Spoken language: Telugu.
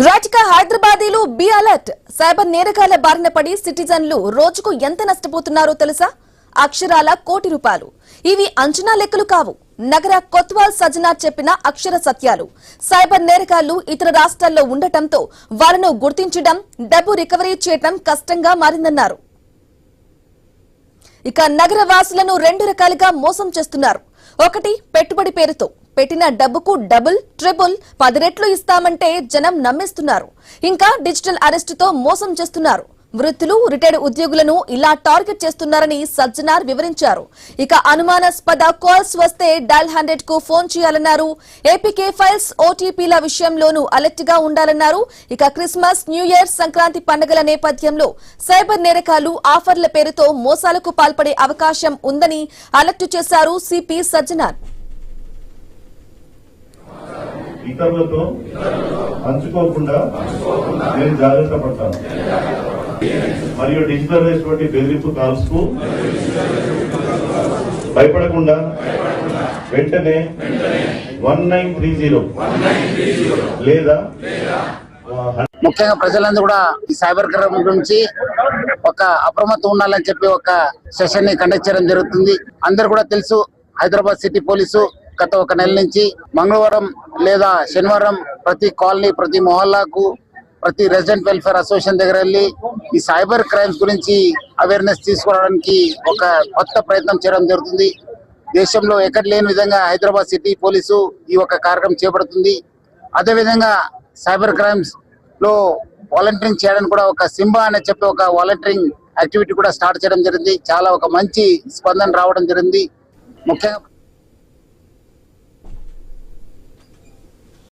రాజక హైదరాబాదీలు బి అలర్ట్. సైబర్ నేరగాళ్ల బారిన పడి సిటిజన్లు రోజుకు ఎంత నష్టపోతున్నారో తెలుసా? అక్షరాల కోటి రూపాయలు. ఇవి అంచనా లెక్కలు కావు. నగర కొత్వాల్ సజ్జనార్ చెప్పిన అక్షర సత్యాలు. సైబర్ నేరగాళ్లు ఇతర రాష్ట్రాల్లో ఉండటంతో వారిని గుర్తించడం, డబ్బు రికవరీ చేయడం కష్టంగా మారిందన్నారు. ఇక నగర వాసులను రెండు రకాలుగా మోసం చేస్తున్నారు. ఒకటి, పెట్టుబడి పేరుతో పెట్టిన డబ్బుకు డబుల్, ట్రిపుల్, 10 రెట్లు ఇస్తామంటే జనం నమ్మేస్తున్నారు. ఇంకా డిజిటల్ అరెస్టుతో మోసం చేస్తున్నారు. వృత్తులు, రిటైర్డ్ ఉద్యోగులను ఇలా టార్గెట్ చేస్తున్నారని సజ్జనార్ వివరించారు. ఇక అనుమానాస్పద కాల్స్ వస్తే డయల్ 100 కు ఫోన్ చేయాలన్నారు. ఏపీకే ఫైల్స్, ఓటీపీల విషయంలోనూ అలర్ట్ గా ఉండాలన్నారు. ఇక క్రిస్మస్, న్యూ ఇయర్, సంక్రాంతి పండుగల నేపథ్యంలో సైబర్ నేరగాళ్లు ఆఫర్ల పేరుతో మోసాలకు పాల్పడే అవకాశం ఉందని అలర్ట్ చేశారు సిపి సజ్జనార్. ఇతరులతో పంచుకోకుండా నేను జాగ్రత్త పడతాను. మరియు డిజిటల్ వంటి బెదిరింపు కాల్స్ కు భయపడకుండా వెంటనే 1930 లేదా ముఖ్యంగా ప్రజలందరూ కూడా ఈ సైబర్ క్రైమ్ గురించి ఒక అప్రమత్తం ఉండాలని చెప్పి ఒక సెషన్ ని కండక్ట్ చేయడం జరుగుతుంది. అందరు కూడా తెలుసు, హైదరాబాద్ సిటీ పోలీసు గత 1 నెల నుంచి మంగళవారం లేదా శనివారం ప్రతి కాలనీ, ప్రతి మొహల్లాకు, ప్రతి రెసిడెంట్ వెల్ఫేర్ అసోసియేషన్ దగ్గర వెళ్ళి ఈ సైబర్ క్రైమ్స్ గురించి అవేర్నెస్ తీసుకోవడానికి ఒక కొత్త ప్రయత్నం చేయడం జరుగుతుంది. దేశంలో ఎక్కడ లేని విధంగా హైదరాబాద్ సిటీ పోలీసు ఈ ఒక కార్యక్రమం చేపడుతుంది. అదేవిధంగా సైబర్ క్రైమ్స్ లో వాలంటీరింగ్ చేయడానికి కూడా ఒక సింబా అని చెప్పి ఒక వాలంటీరింగ్ యాక్టివిటీ కూడా స్టార్ట్ చేయడం జరిగింది. చాలా ఒక మంచి స్పందన రావడం జరిగింది. ముఖ్యంగా